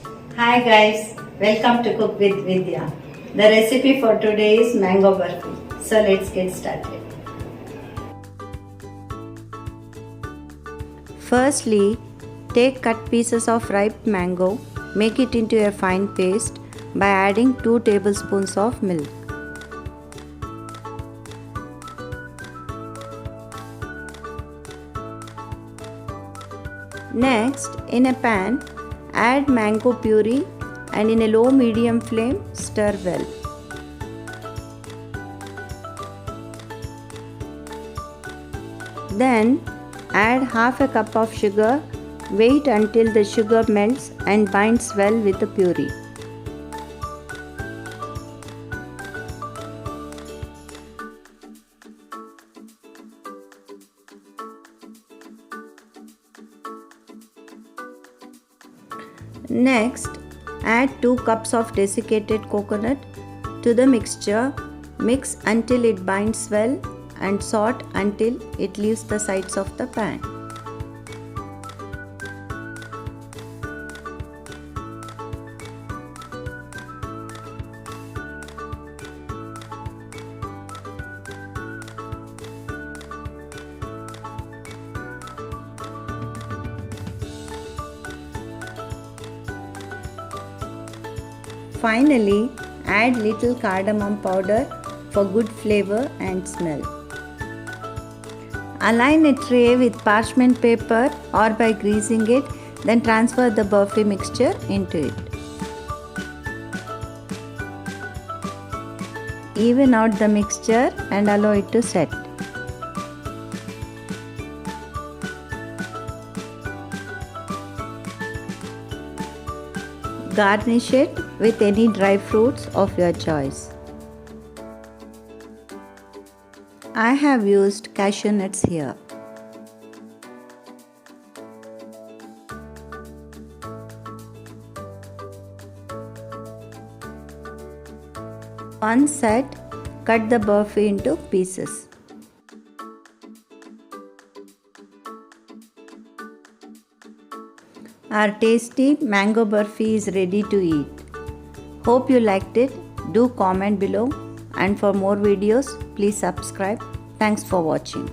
Hi guys, welcome to Cook with Vidya. The recipe for today is mango burfi. So let's get started. Firstly, take cut pieces of ripe mango, make it into a fine paste by adding 2 tablespoons of milk. Next, in a pan, add mango puree and in a low-medium flame stir well. Then add half a cup of sugar. Wait until the sugar melts and binds well with the puree. Next, add 2 cups of desiccated coconut to the mixture. Mix until it binds well and saute until it leaves the sides of the pan. Finally, add little cardamom powder for good flavor and smell. Align a tray with parchment paper or by greasing it, then transfer the burfi mixture into it. Even out the mixture and allow it to set. Garnish it with any dry fruits of your choice. I have used cashew nuts here. Once set, cut the burfi into pieces. Our tasty mango burfi is ready to eat. Hope you liked it. Do comment below, and for more videos please subscribe. Thanks for watching.